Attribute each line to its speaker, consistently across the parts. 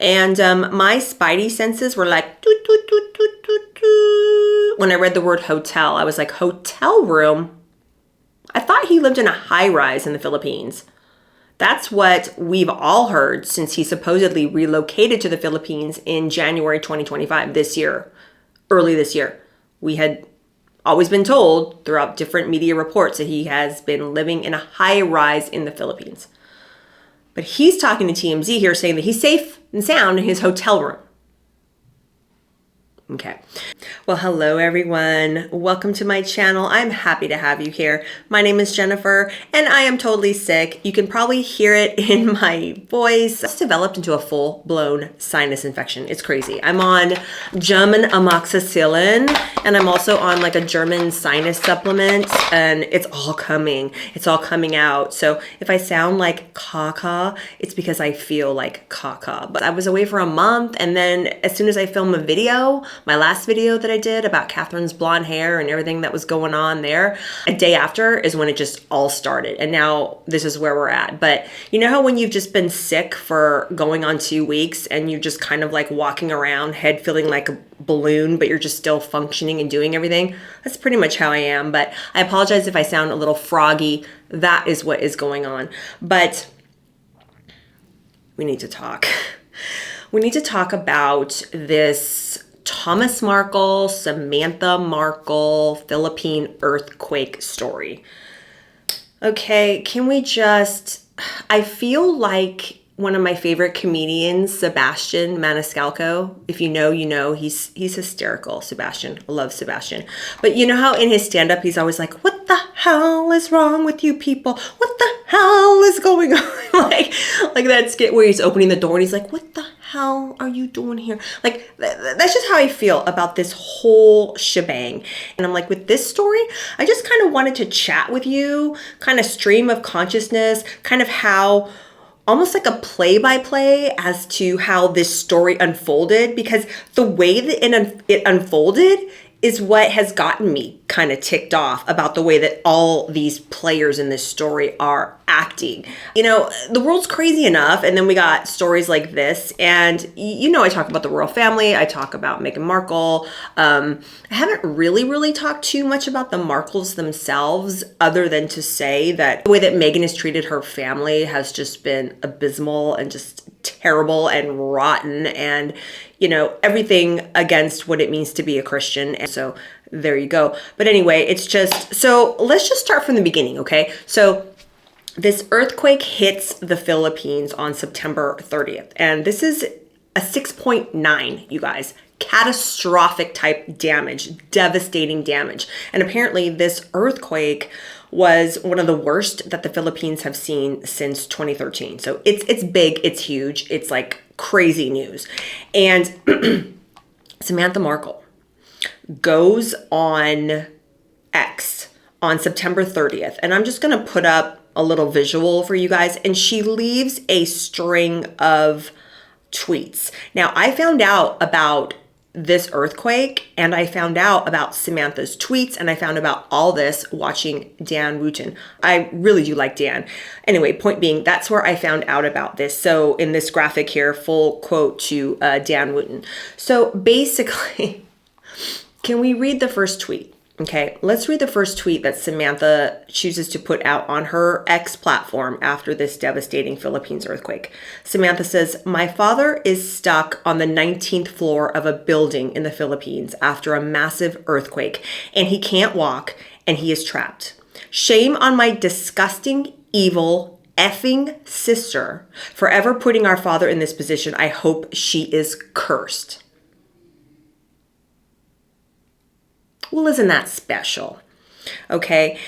Speaker 1: And my spidey senses were like, doot, doot, doot, doot, doot, doot. When I read the word hotel, I was like, hotel room? I thought he lived in a high rise in the Philippines. That's what we've all heard since he supposedly relocated to the Philippines in January 2025, early this year. We had always been told throughout different media reports that he has been living in a high rise in the Philippines. But he's talking to TMZ here saying that he's safe and sound in his hotel room. Okay. Well, hello everyone. Welcome to my channel. I'm happy to have you here. My name is Jennifer and I am totally sick. You can probably hear it in my voice. It's developed into a full-blown sinus infection. It's crazy. I'm on German amoxicillin and I'm also on like a German sinus supplement and it's all coming out. So if I sound like caca, it's because I feel like caca. But I was away for a month and then as soon as I film a video, my last video that I did about Catherine's blonde hair and everything that was going on there, a day after is when it just all started. And now this is where we're at. But you know how when you've just been sick for going on 2 weeks and you're just kind of like walking around, head feeling like a balloon, but you're just still functioning and doing everything? That's pretty much how I am. But I apologize if I sound a little froggy. That is what is going on. But we need to talk. We need to talk about this Thomas Markle, Samantha Markle, Philippine earthquake story. Okay, I feel like one of my favorite comedians, Sebastian Maniscalco. If you know, you know, he's hysterical, Sebastian. I love Sebastian. But you know how in his stand-up, he's always like, what the hell is wrong with you people? What the hell is going on? like that skit where he's opening the door and he's like, what the hell are you doing here? Like, that's just how I feel about this whole shebang. And I'm like, with this story, I just kind of wanted to chat with you, kind of stream of consciousness, kind of how almost like a play-by-play as to how this story unfolded, because the way that it unfolded is what has gotten me kind of ticked off about the way that all these players in this story are acting. You know, the world's crazy enough, and then we got stories like this, and you know I talk about the royal family, I talk about Meghan Markle. I haven't really talked too much about the Markles themselves, other than to say that the way that Meghan has treated her family has just been abysmal and just terrible and rotten, and you know, everything against what it means to be a Christian. And so there you go. But anyway, so let's just start from the beginning, okay? So this earthquake hits the Philippines on September 30th. And this is a 6.9, you guys. Catastrophic type damage, devastating damage. And apparently this earthquake was one of the worst that the Philippines have seen since 2013. So it's big, it's huge, it's like crazy news. And Samantha Markle goes on X on September 30th. And I'm just going to put up a little visual for you guys. And she leaves a string of tweets. Now, I found out about this earthquake and I found out about Samantha's tweets and I found about all this watching Dan Wooten. I really do like Dan. Anyway, point being, that's where I found out about this. So in this graphic here, full quote to Dan Wooten. So basically, can we read the first tweet? Okay, let's read the first tweet that Samantha chooses to put out on her X platform after this devastating Philippines earthquake. Samantha says, "My father is stuck on the 19th floor of a building in the Philippines after a massive earthquake, and he can't walk, and he is trapped. Shame on my disgusting, evil, effing sister for ever putting our father in this position. I hope she is cursed." Well, isn't that special? Okay.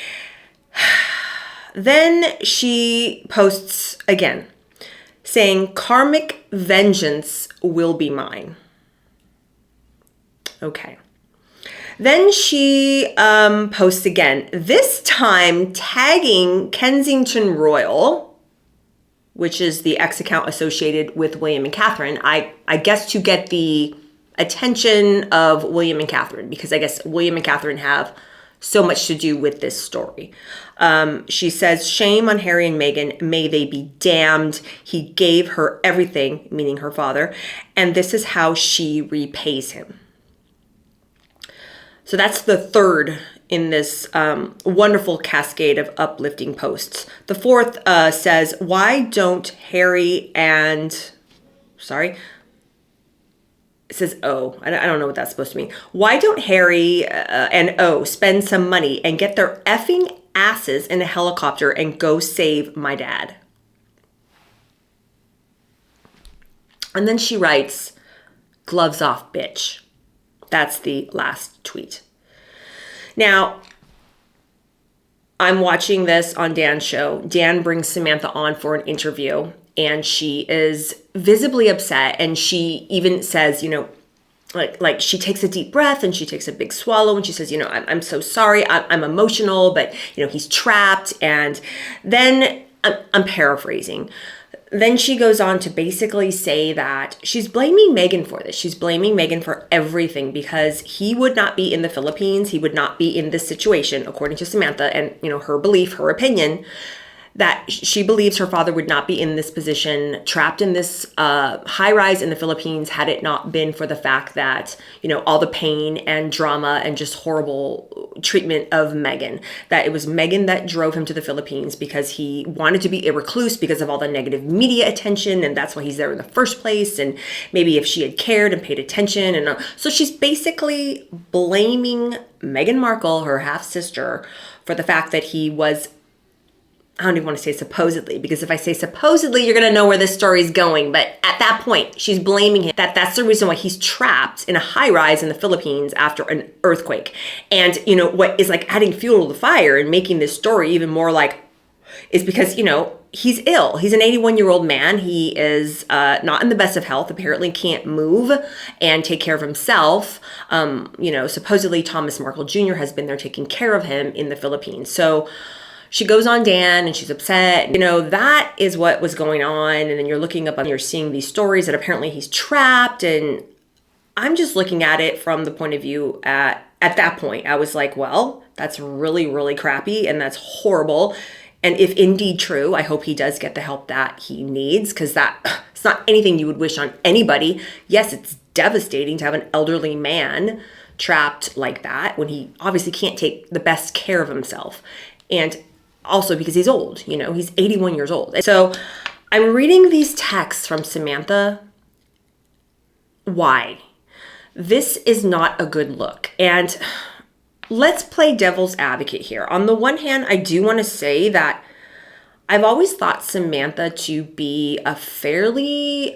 Speaker 1: Then she posts again saying, "Karmic vengeance will be mine." Okay. Then she posts again, this time tagging Kensington Royal, which is the X account associated with William and Catherine. I guess to get the attention of William and Catherine, because I guess William and Catherine have so much to do with this story. She says, shame on Harry and Meghan, may they be damned. He gave her everything, meaning her father, and this is how she repays him. So that's the third in this wonderful cascade of uplifting posts. The fourth says, why don't Harry and, it says O. I don't know what that's supposed to mean. Why don't Harry and O spend some money and get their effing asses in a helicopter and go save my dad? And then she writes, gloves off, bitch. That's the last tweet. Now, I'm watching this on Dan's show. Dan brings Samantha on for an interview, and she is visibly upset. And she even says, you know, like she takes a deep breath and she takes a big swallow and she says, you know, I'm so sorry. I'm emotional, but, you know, he's trapped. And then I'm paraphrasing. Then she goes on to basically say that she's blaming Meghan for this. She's blaming Meghan for everything because he would not be in the Philippines. He would not be in this situation, according to Samantha, and, you know, her belief, her opinion, that she believes her father would not be in this position, trapped in this high rise in the Philippines, had it not been for the fact that, you know, all the pain and drama and just horrible treatment of Meghan. That it was Meghan that drove him to the Philippines because he wanted to be a recluse because of all the negative media attention, and that's why he's there in the first place. And maybe if she had cared and paid attention, and so she's basically blaming Meghan Markle, her half sister, for the fact that he was, I don't even want to say supposedly, because if I say supposedly, you're going to know where this story is going. But at that point, she's blaming him. That's the reason why he's trapped in a high rise in the Philippines after an earthquake. And, you know, what is like adding fuel to the fire and making this story even more like, is because, you know, he's ill. He's an 81-year-old man. He is not in the best of health, apparently can't move and take care of himself. You know, supposedly Thomas Markle Jr. has been there taking care of him in the Philippines. So she goes on Dan and she's upset. You know, that is what was going on. And then you're looking up and you're seeing these stories that apparently he's trapped. And I'm just looking at it from the point of view at that point, I was like, well, that's really, really crappy. And that's horrible. And if indeed true, I hope he does get the help that he needs, because it's not anything you would wish on anybody. Yes, it's devastating to have an elderly man trapped like that when he obviously can't take the best care of himself. And also because he's old, you know, he's 81 years old. So I'm reading these texts from Samantha. Why? This is not a good look. And let's play devil's advocate here. On the one hand, I do want to say that I've always thought Samantha to be a fairly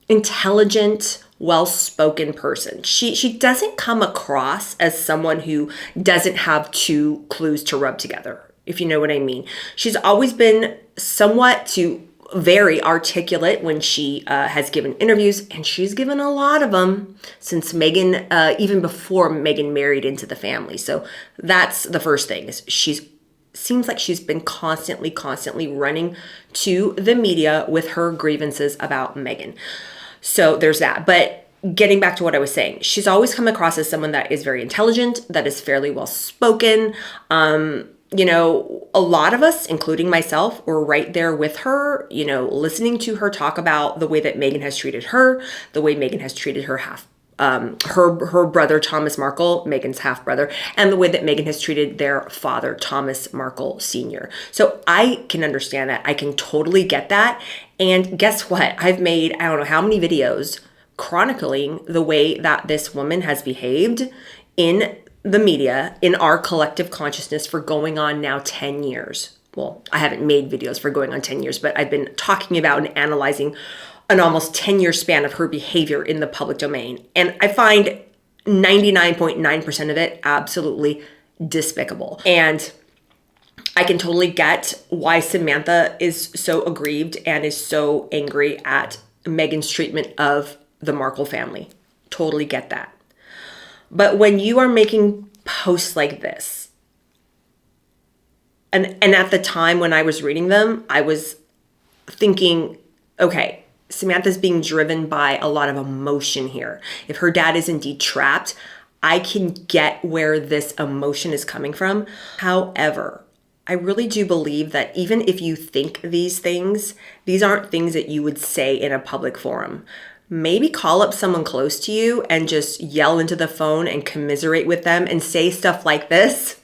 Speaker 1: intelligent, well-spoken person. She doesn't come across as someone who doesn't have two clues to rub together, if you know what I mean. She's always been somewhat to very articulate when she has given interviews, and she's given a lot of them since Meghan, even before Meghan married into the family. So that's the first thing, is seems like she's been constantly running to the media with her grievances about Meghan. So there's that. But getting back to what I was saying, she's always come across as someone that is very intelligent, that is fairly well spoken. You know, a lot of us, including myself, were right there with her, you know, listening to her talk about the way that Meghan has treated her, the way Meghan has treated her her brother, Thomas Markle, Meghan's half brother, and the way that Meghan has treated their father, Thomas Markle Sr. So I can understand that. I can totally get that. And guess what? I've made, I don't know how many videos chronicling the way that this woman has behaved in the media, in our collective consciousness, for going on now 10 years. Well, I haven't made videos for going on 10 years, but I've been talking about and analyzing an almost 10-year span of her behavior in the public domain. And I find 99.9% of it absolutely despicable. And I can totally get why Samantha is so aggrieved and is so angry at Meghan's treatment of the Markle family. Totally get that. But when you are making posts like this, and at the time when I was reading them, I was thinking, okay, Samantha's being driven by a lot of emotion here. If her dad is indeed trapped, I can get where this emotion is coming from. However, I really do believe that even if you think these things, these aren't things that you would say in a public forum. Maybe call up someone close to you and just yell into the phone and commiserate with them and say stuff like this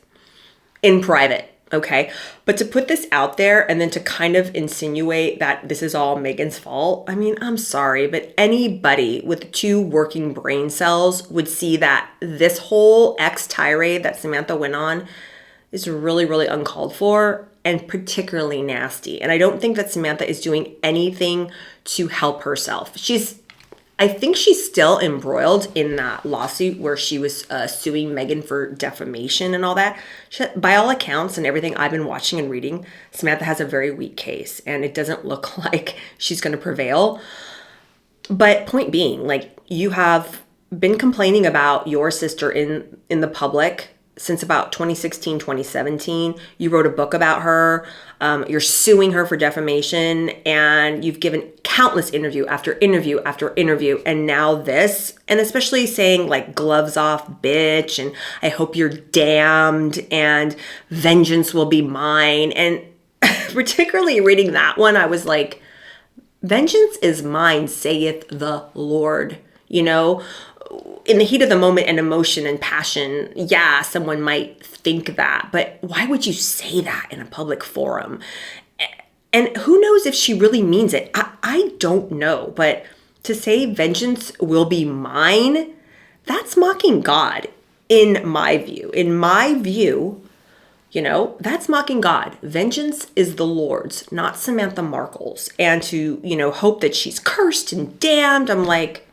Speaker 1: in private, okay? But to put this out there and then to kind of insinuate that this is all Megan's fault, I mean, I'm sorry, but anybody with 2 working brain cells would see that this whole X tirade that Samantha went on is really, really uncalled for and particularly nasty. And I don't think that Samantha is doing anything to help herself. I think she's still embroiled in that lawsuit where she was suing Megan for defamation and all that. By all accounts and everything I've been watching and reading, Samantha has a very weak case and it doesn't look like she's going to prevail. But point being, like, you have been complaining about your sister in the public since about 2016, 2017. You wrote a book about her. You're suing her for defamation, and you've given countless interview after interview after interview. And now this, and especially saying like gloves off, bitch, and I hope you're damned, and vengeance will be mine. And particularly reading that one, I was like, vengeance is mine, saith the Lord. You know, in the heat of the moment and emotion and passion, yeah, someone might think that, but why would you say that in a public forum? And who knows if she really means it? I don't know, but to say vengeance will be mine, that's mocking God in my view. In my view, you know, that's mocking God. Vengeance is the Lord's, not Samantha Markle's. And to, you know, hope that she's cursed and damned, I'm like,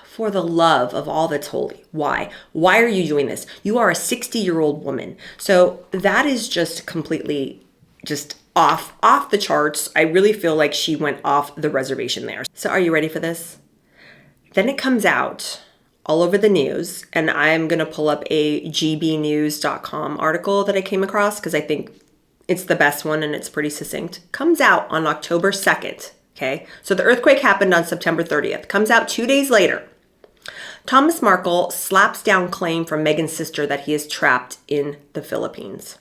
Speaker 1: for the love of all that's holy. Why? Why are you doing this? You are a 60-year-old woman. So that is just completely just off the charts. I really feel like she went off the reservation there. So are you ready for this? Then it comes out all over the news, and I'm going to pull up a gbnews.com article that I came across because I think it's the best one and it's pretty succinct. Comes out on October 2nd. Okay. So the earthquake happened on September 30th. Comes out 2 days later. Thomas Markle slaps down claim from Megan's sister that he is trapped in the Philippines.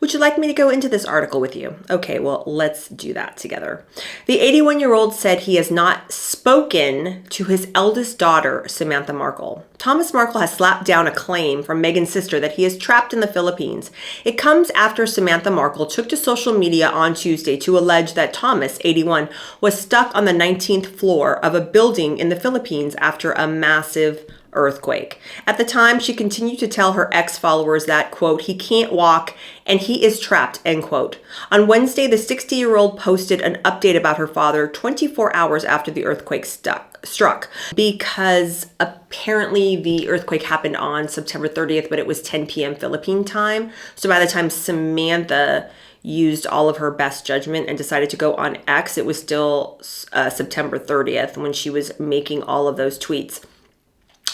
Speaker 1: Would you like me to go into this article with you? Okay, well, let's do that together. The 81-year-old said he has not spoken to his eldest daughter, Samantha Markle. Thomas Markle has slapped down a claim from Megan's sister that he is trapped in the Philippines. It comes after Samantha Markle took to social media on Tuesday to allege that Thomas, 81, was stuck on the 19th floor of a building in the Philippines after a massive earthquake. At the time, she continued to tell her ex-followers that, quote, he can't walk and he is trapped, end quote. On Wednesday, the 60-year-old posted an update about her father 24 hours after the earthquake struck because apparently the earthquake happened on September 30th, but it was 10 p.m. Philippine time. So by the time Samantha used all of her best judgment and decided to go on X, it was still September 30th when she was making all of those tweets.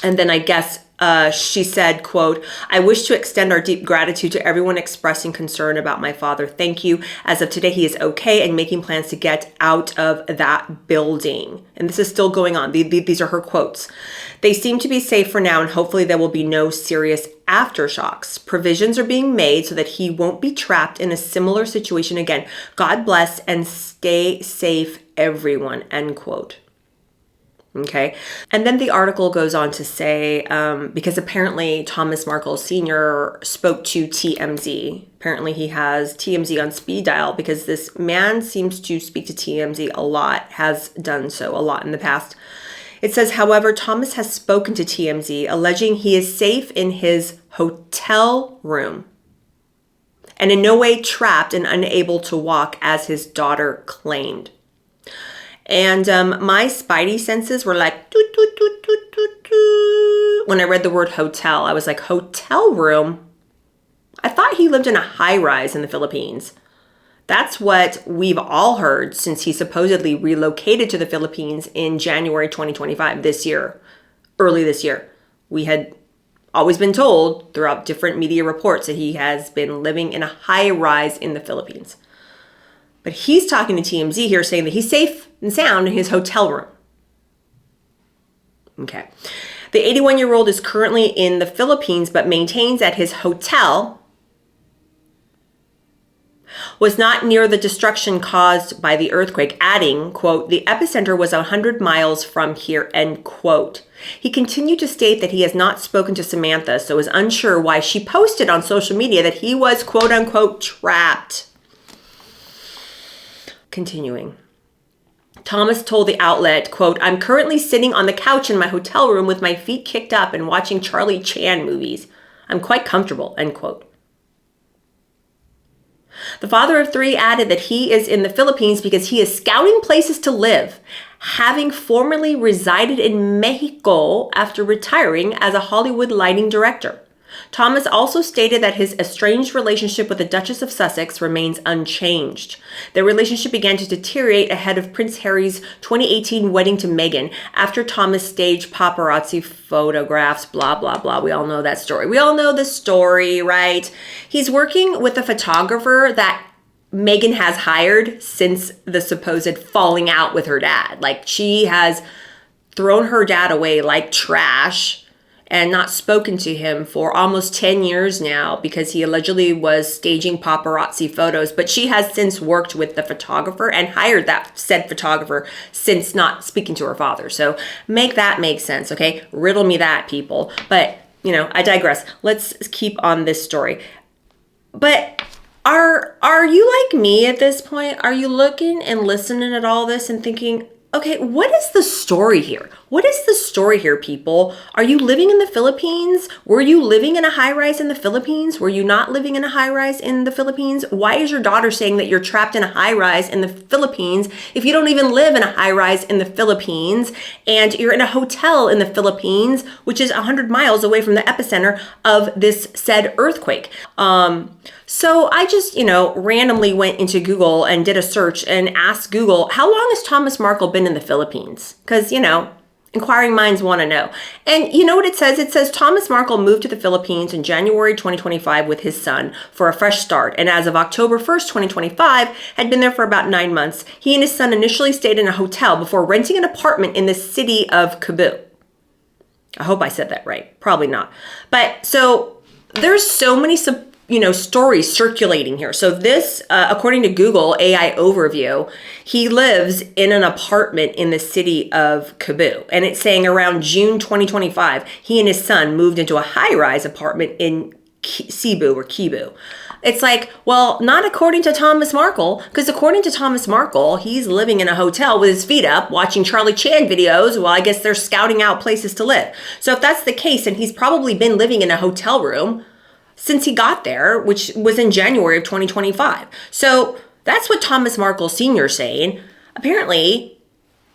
Speaker 1: And then I guess she said, quote, I wish to extend our deep gratitude to everyone expressing concern about my father. Thank you. As of today, he is okay and making plans to get out of that building. And this is still going on. These are her quotes. They seem to be safe for now, and hopefully there will be no serious aftershocks. Provisions are being made so that he won't be trapped in a similar situation again. God bless and stay safe, everyone, end quote. Okay. And then the article goes on to say, because apparently Thomas Markle Sr. spoke to TMZ. Apparently he has TMZ on speed dial because this man seems to speak to TMZ a lot, has done so a lot in the past. It says, however, Thomas has spoken to TMZ, alleging he is safe in his hotel room and in no way trapped and unable to walk as his daughter claimed. And my spidey senses were like, doot, doot, doot, doot, doot, doot. When I read the word hotel, I was like, hotel room? I thought he lived in a high rise in the Philippines. That's what we've all heard since he supposedly relocated to the Philippines in January 2025, this year, early this year. We had always been told throughout different media reports that he has been living in a high rise in the Philippines. But he's talking to TMZ here saying that he's safe and sound in his hotel room. Okay. The 81-year-old is currently in the Philippines, but maintains that his hotel was not near the destruction caused by the earthquake, adding, quote, the epicenter was 100 miles from here, end quote. He continued to state that he has not spoken to Samantha, so is unsure why she posted on social media that he was, quote unquote, trapped. Continuing. Thomas told the outlet, quote, I'm currently sitting on the couch in my hotel room with my feet kicked up and watching Charlie Chan movies. I'm quite comfortable, end quote. The father of three added that he is in the Philippines because he is scouting places to live, having formerly resided in Mexico after retiring as a Hollywood lighting director. Thomas also stated that his estranged relationship with the Duchess of Sussex remains unchanged. Their relationship began to deteriorate ahead of Prince Harry's 2018 wedding to Meghan after Thomas staged paparazzi photographs, blah, blah, blah. We all know that story. We all know the story, right? He's working with a photographer that Meghan has hired since the supposed falling out with her dad. Like, she has thrown her dad away like trash and not spoken to him for almost 10 years now because he allegedly was staging paparazzi photos. But she has since worked with the photographer and hired that said photographer since not speaking to her father. So make that make sense, okay? Riddle me that, people. But, I digress. Let's keep on this story. But are you like me at this point? Are you looking and listening at all this and thinking, okay, what is the story here? What is the story here, people? Are you living in the Philippines? Were you living in a high-rise in the Philippines? Were you not living in a high-rise in the Philippines? Why is your daughter saying that you're trapped in a high-rise in the Philippines if you don't even live in a high-rise in the Philippines and you're in a hotel in the Philippines, which is 100 miles away from the epicenter of this said earthquake? So I just, randomly went into Google and did a search and asked Google, how long has Thomas Markle been in the Philippines? Because, inquiring minds want to know. And you know what it says? It says Thomas Markle moved to the Philippines in January 2025 with his son for a fresh start. And as of October 1st, 2025, had been there for about 9 months. He and his son initially stayed in a hotel before renting an apartment in the city of Cebu. I hope I said that right. Probably not. But so there's so many stories circulating here. So this, according to Google AI overview, he lives in an apartment in the city of Cebu. And it's saying around June 2025, he and his son moved into a high-rise apartment in Cebu. It's like, well, not according to Thomas Markle, because according to Thomas Markle, he's living in a hotel with his feet up, watching Charlie Chan videos. Well, I guess they're scouting out places to live. So if that's the case, and he's probably been living in a hotel room since he got there, which was in January of 2025. So that's what Thomas Markle Sr. is saying. Apparently,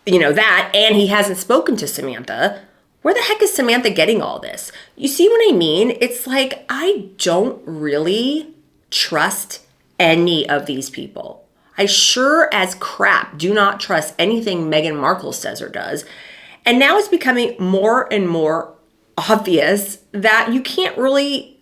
Speaker 1: that, and he hasn't spoken to Samantha. Where the heck is Samantha getting all this? You see what I mean? It's like, I don't really trust any of these people. I sure as crap do not trust anything Meghan Markle says or does. And now it's becoming more and more obvious that you can't really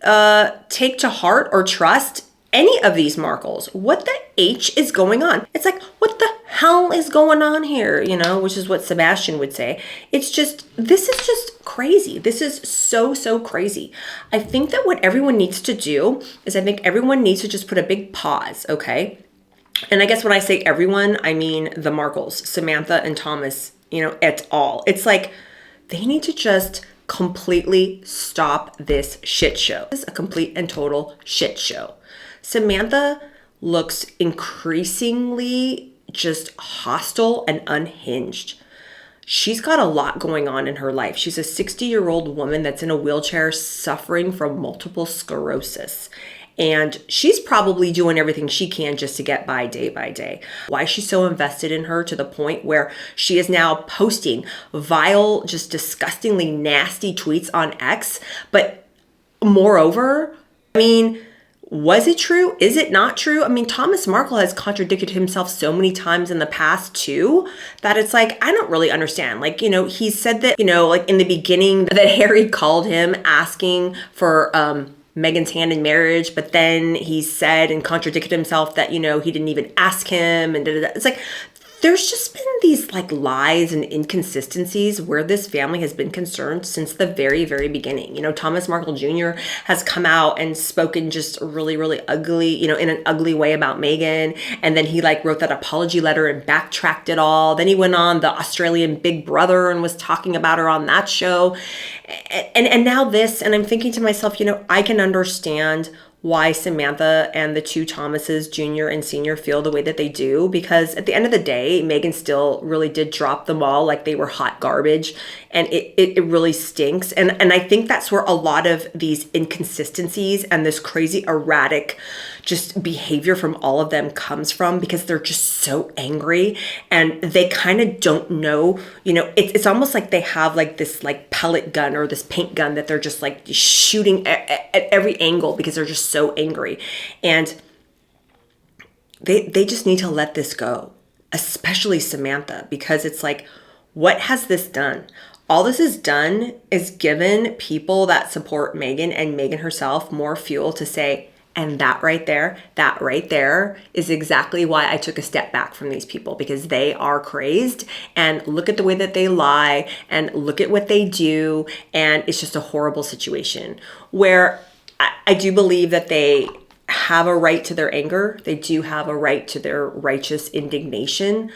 Speaker 1: take to heart or trust any of these Markles. What the H is going on? It's like, what the hell is going on here? Which is what Sebastian would say. This is just crazy. This is so crazy. I think that what everyone needs to do is everyone needs to just put a big pause, okay? And I guess when I say everyone, I mean the Markles, Samantha and Thomas, et al. It's like, they need to just completely stop this shit show. This is a complete and total shit show. Samantha looks increasingly just hostile and unhinged. She's got a lot going on in her life. She's a 60-year-old woman that's in a wheelchair suffering from multiple sclerosis. And she's probably doing everything she can just to get by day. Why she's so invested in her to the point where she is now posting vile, just disgustingly nasty tweets on X. But moreover, was it true? Is it not true? Thomas Markle has contradicted himself so many times in the past too, that it's like, I don't really understand. He said that, in the beginning that Harry called him asking for, Meghan's hand in marriage, but then he said and contradicted himself that, he didn't even ask him and da-da-da. It's like, there's just been these like lies and inconsistencies where this family has been concerned since the very, very beginning. Thomas Markle Jr. has come out and spoken just really, really ugly, in an ugly way about Meghan. And then he like wrote that apology letter and backtracked it all. Then he went on the Australian Big Brother and was talking about her on that show. And now this, and I'm thinking to myself, I can understand why Samantha and the two Thomases, Jr. and Sr., feel the way that they do, because at the end of the day, Meghan still really did drop them all like they were hot garbage, and it really stinks. And I think that's where a lot of these inconsistencies and this crazy erratic just behavior from all of them comes from, because they're just so angry and they kind of don't know, it's almost like they have like this like pellet gun or this paint gun that they're just like shooting at every angle because they're just so angry. And they just need to let this go, especially Samantha, because it's like, what has this done? All this has done is given people that support Meghan and Meghan herself more fuel to say, and that right there is exactly why I took a step back from these people, because they are crazed, and look at the way that they lie and look at what they do. And it's just a horrible situation where I do believe that they have a right to their anger. They do have a right to their righteous indignation,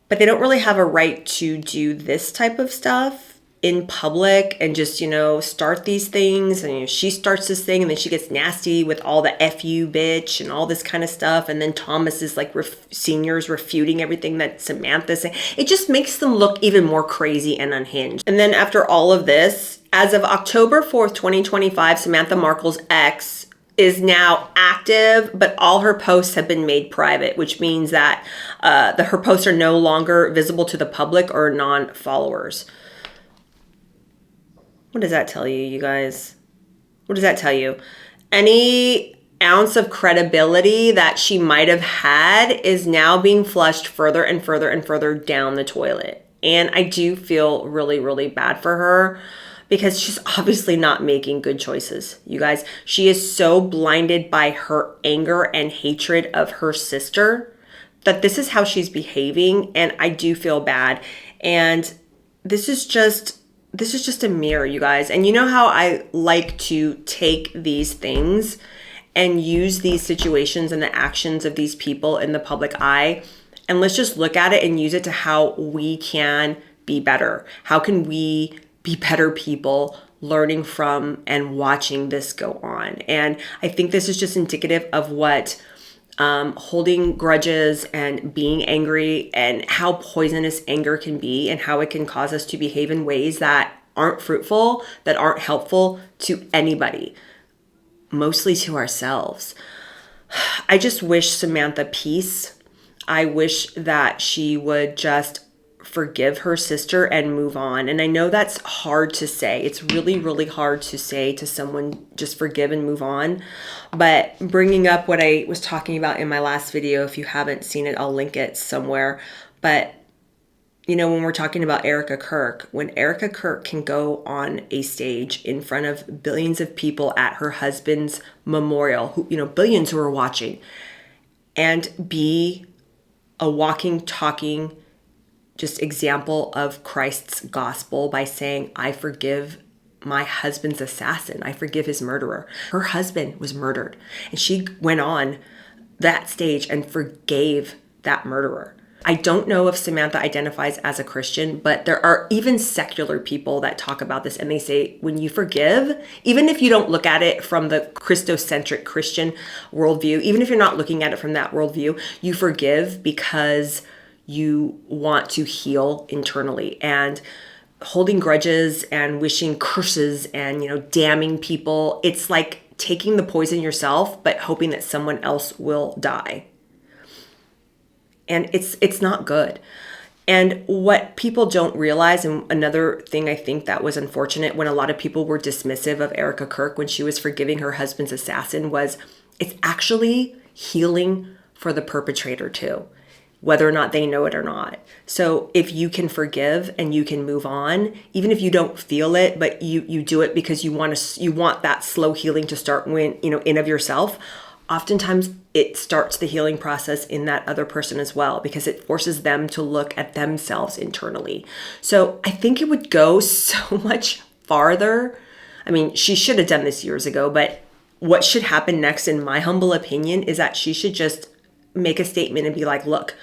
Speaker 1: but they don't really have a right to do this type of stuff in public and just, start these things. And she starts this thing and then she gets nasty with all the F you bitch and all this kind of stuff. And then Thomas is like seniors refuting everything that Samantha's saying. It just makes them look even more crazy and unhinged. And then after all of this, as of October 4th, 2025, Samantha Markle's ex is now active, but all her posts have been made private, which means that her posts are no longer visible to the public or non-followers. What does that tell you, you guys? What does that tell you? Any ounce of credibility that she might have had is now being flushed further and further and further down the toilet. And I do feel really, really bad for her, because she's obviously not making good choices, you guys. She is so blinded by her anger and hatred of her sister that this is how she's behaving, and I do feel bad. And this is just a mirror, you guys. And you know how I like to take these things and use these situations and the actions of these people in the public eye, and let's just look at it and use it to how we can be better. How can we be better people learning from and watching this go on? And I think this is just indicative of what holding grudges and being angry, and how poisonous anger can be, and how it can cause us to behave in ways that aren't fruitful, that aren't helpful to anybody, mostly to ourselves. I just wish Samantha peace. I wish that she would just forgive her sister and move on. And I know that's hard to say. It's really, really hard to say to someone, just forgive and move on. But bringing up what I was talking about in my last video, if you haven't seen it, I'll link it somewhere. But, when we're talking about Erica Kirk, when Erica Kirk can go on a stage in front of billions of people at her husband's memorial, who, billions who are watching, and be a walking, talking, just example of Christ's gospel by saying, I forgive my husband's assassin. I forgive his murderer. Her husband was murdered, and she went on that stage and forgave that murderer. I don't know if Samantha identifies as a Christian, but there are even secular people that talk about this, and they say when you forgive, even if you don't look at it from the Christocentric Christian worldview, even if you're not looking at it from that worldview, you forgive because you want to heal internally. And holding grudges and wishing curses and, damning people, it's like taking the poison yourself, but hoping that someone else will die. And it's not good. And what people don't realize, and another thing I think that was unfortunate when a lot of people were dismissive of Erica Kirk when she was forgiving her husband's assassin, was it's actually healing for the perpetrator too, whether or not they know it or not. So if you can forgive and you can move on, even if you don't feel it, but you do it because you want that slow healing to start in of yourself, oftentimes it starts the healing process in that other person as well, because it forces them to look at themselves internally. So I think it would go so much farther. I mean, she should have done this years ago, but what should happen next, in my humble opinion, is that she should just make a statement and be like, look,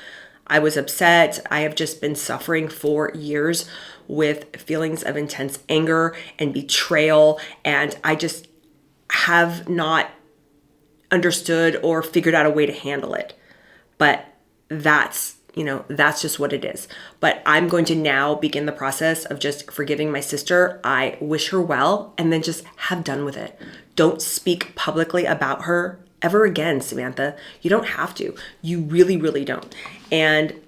Speaker 1: I was upset. I have just been suffering for years with feelings of intense anger and betrayal, and I just have not understood or figured out a way to handle it. But that's just what it is. But I'm going to now begin the process of just forgiving my sister. I wish her well, and then just have done with it. Don't speak publicly about her ever again, Samantha. You don't have to. You really, really don't. And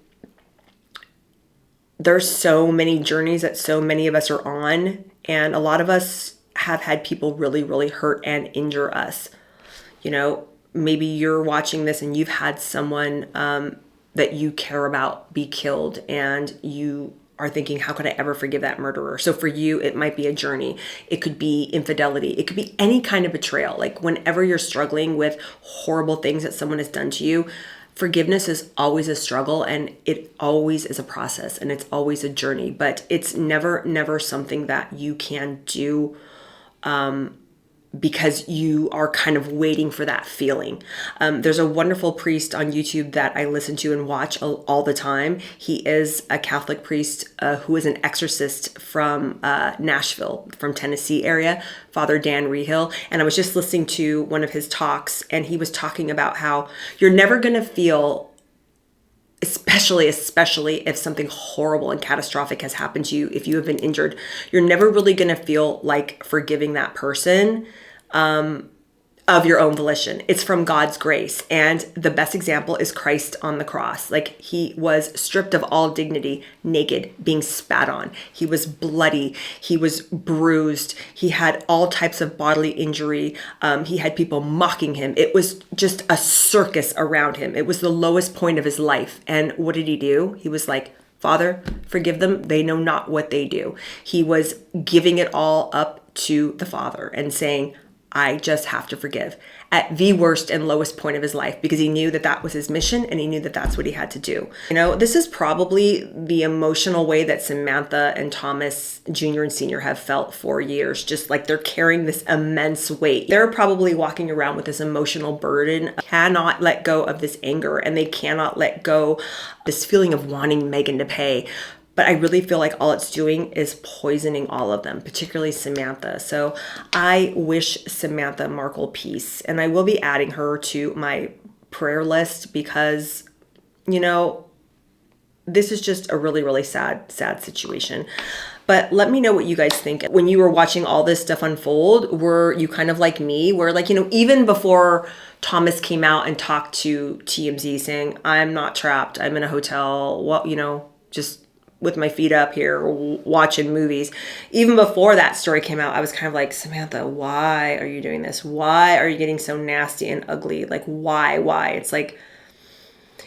Speaker 1: there's so many journeys that so many of us are on, and a lot of us have had people really, really hurt and injure us. Maybe you're watching this and you've had someone that you care about be killed, and you are thinking, how could I ever forgive that murderer? So for you, it might be a journey. It could be infidelity. It could be any kind of betrayal. Like whenever you're struggling with horrible things that someone has done to you, forgiveness is always a struggle, and it always is a process, and it's always a journey, but it's never something that you can do because you are kind of waiting for that feeling. There's a wonderful priest on YouTube that I listen to and watch all the time. He is a Catholic priest who is an exorcist from Nashville, from Tennessee area, Father Dan Rehill. And I was just listening to one of his talks, and he was talking about how you're never going to feel, especially if something horrible and catastrophic has happened to you, if you have been injured, you're never really going to feel like forgiving that person of your own volition. It's from God's grace. And the best example is Christ on the cross. Like, he was stripped of all dignity, naked, being spat on. He was bloody. He was bruised. He had all types of bodily injury. He had people mocking him. It was just a circus around him. It was the lowest point of his life. And what did he do? He was like, Father, forgive them. They know not what they do. He was giving it all up to the Father and saying, I just have to forgive, at the worst and lowest point of his life, because he knew that that was his mission, and he knew that that's what he had to do. This is probably the emotional way that Samantha and Thomas Jr. and Sr. have felt for years, just like they're carrying this immense weight. They're probably walking around with this emotional burden, cannot let go of this anger, and they cannot let go of this feeling of wanting Megan to pay. But I really feel like all it's doing is poisoning all of them, particularly Samantha. So I wish Samantha Markle peace. And I will be adding her to my prayer list because, this is just a really, really sad situation. But let me know what you guys think. When you were watching all this stuff unfold, were you kind of like me, where even before Thomas came out and talked to TMZ saying, I'm not trapped, I'm in a hotel, just with my feet up here watching movies. Even before that story came out, I was kind of like, Samantha, why are you doing this? Why are you getting so nasty and ugly? Like, why? It's like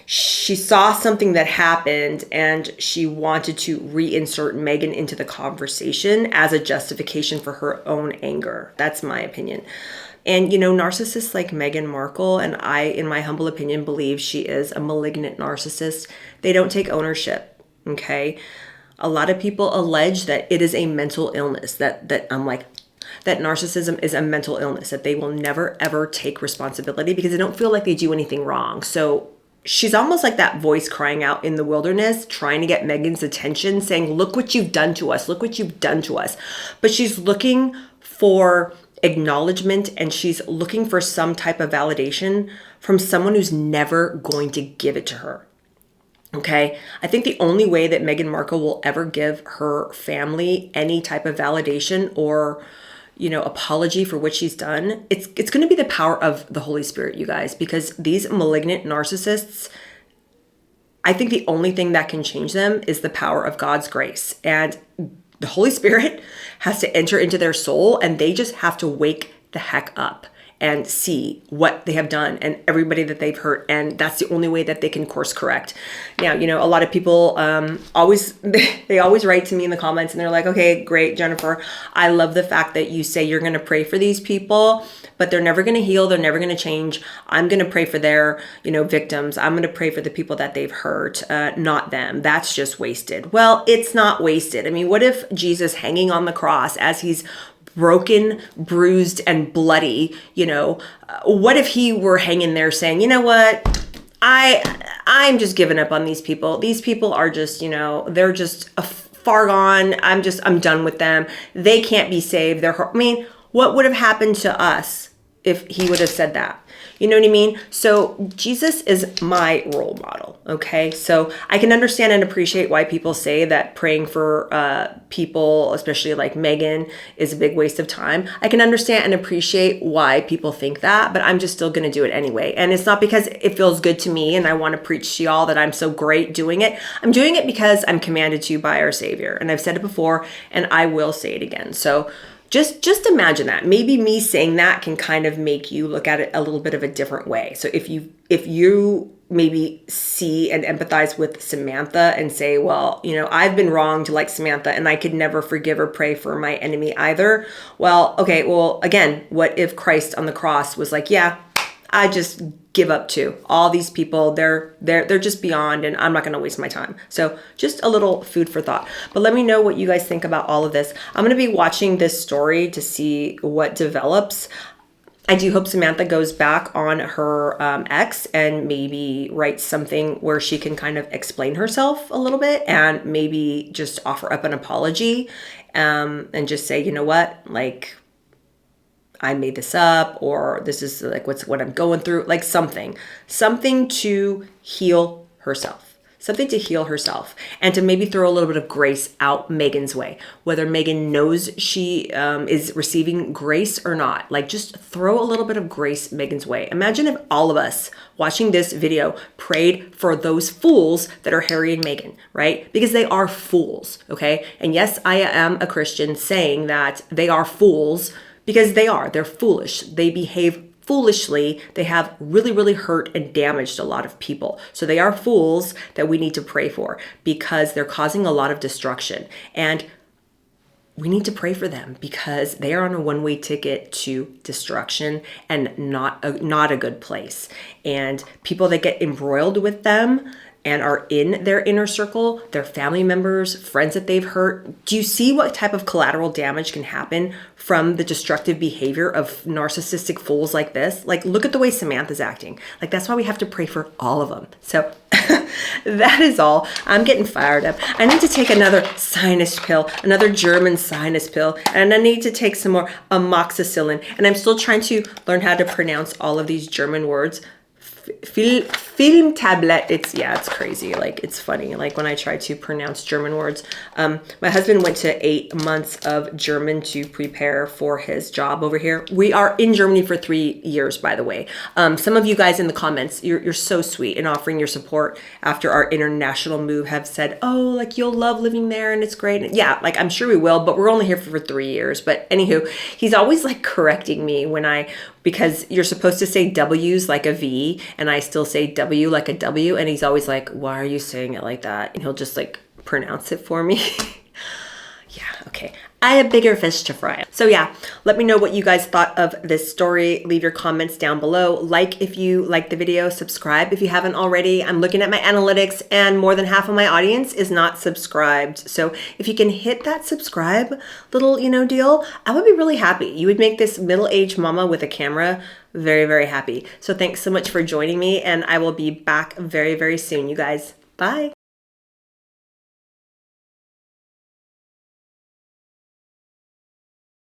Speaker 1: she saw something that happened and she wanted to reinsert Megan into the conversation as a justification for her own anger. That's my opinion. And, narcissists like Meghan Markle, and I, in my humble opinion, believe she is a malignant narcissist. They don't take ownership. Okay. A lot of people allege that it is a mental illness, that narcissism is a mental illness, that they will never, ever take responsibility because they don't feel like they do anything wrong. So she's almost like that voice crying out in the wilderness, trying to get Megan's attention, saying, look what you've done to us. Look what you've done to us. But she's looking for acknowledgement, and she's looking for some type of validation from someone who's never going to give it to her. Okay, I think the only way that Meghan Markle will ever give her family any type of validation or, apology for what she's done, it's going to be the power of the Holy Spirit, you guys, because these malignant narcissists, I think the only thing that can change them is the power of God's grace. And the Holy Spirit has to enter into their soul, and they just have to wake the heck up. and see what they have done and everybody that they've hurt. And that's the only way that they can course correct. Now, a lot of people they always write to me in the comments and they're like, okay, great, Jennifer. I love the fact that you say you're going to pray for these people, but they're never going to heal. They're never going to change. I'm going to pray for their, victims. I'm going to pray for the people that they've hurt, not them. That's just wasted. Well, it's not wasted. I mean, what if Jesus hanging on the cross as he's broken, bruised, and bloody, what if he were hanging there saying, you know what? I'm just giving up on these people. These people are just, they're just far gone. I'm done with them. They can't be saved. What would have happened to us if he would have said that? You know what I mean? So Jesus is my role model, okay? So I can understand and appreciate why people say that praying for people, especially like Megan, is a big waste of time. I can understand and appreciate why people think that, but I'm just still gonna do it anyway. And it's not because it feels good to me and I wanna preach to y'all that I'm so great doing it. I'm doing it because I'm commanded to by our Savior. And I've said it before and I will say it again. So just imagine that. Maybe me saying that can kind of make you look at it a little bit of a different way. So if you maybe see and empathize with Samantha and say, well, I've been wrong to like Samantha and I could never forgive or pray for my enemy either. Well, okay, well, again, what if Christ on the cross was like, yeah, I just give up to all these people. They're just beyond, and I'm not going to waste my time. So just a little food for thought. But let me know what you guys think about all of this. I'm going to be watching this story to see what develops. I do hope Samantha goes back on her ex and maybe writes something where she can kind of explain herself a little bit and maybe just offer up an apology and just say, you know what, like, I made this up, or this is like what I'm going through, like something to heal herself. Something to heal herself and to maybe throw a little bit of grace out Megan's way, whether Megan knows she is receiving grace or not. Like, just throw a little bit of grace Megan's way. Imagine if all of us watching this video prayed for those fools that are Harry and Meghan, right? Because they are fools, okay? And yes, I am a Christian saying that they are fools because they're foolish. They behave foolishly. They have really, really hurt and damaged a lot of people. So they are fools that we need to pray for because they're causing a lot of destruction. And we need to pray for them because they are on a one-way ticket to destruction and not a good place. And people that get embroiled with them and are in their inner circle, their family members, friends that they've hurt. Do you see what type of collateral damage can happen from the destructive behavior of narcissistic fools like this? Like, look at the way Samantha's acting. Like, that's why we have to pray for all of them. So that is all. I'm getting fired up. I need to take another sinus pill, another German sinus pill, and I need to take some more amoxicillin. And I'm still trying to learn how to pronounce all of these German words. Film tablet. It's crazy. Like, it's funny. Like, when I try to pronounce German words, my husband went to 8 months of German to prepare for his job over here. We are in Germany for 3 years, by the way. Some of you guys in the comments, you're so sweet in offering your support after our international move have said, oh, like, you'll love living there and it's great. And yeah, like, I'm sure we will, but we're only here for 3 years. But anywho, he's always like correcting me because you're supposed to say W's like a V, and I still say W like a W, and he's always like, why are you saying it like that? And he'll just like pronounce it for me. Yeah, okay. I have bigger fish to fry. So yeah, let me know what you guys thought of this story. Leave your comments down below. Like if you liked the video, subscribe if you haven't already. I'm looking at my analytics and more than half of my audience is not subscribed. So if you can hit that subscribe little, deal, I would be really happy. You would make this middle-aged mama with a camera very, very happy. So thanks so much for joining me, and I will be back very, very soon, you guys. Bye.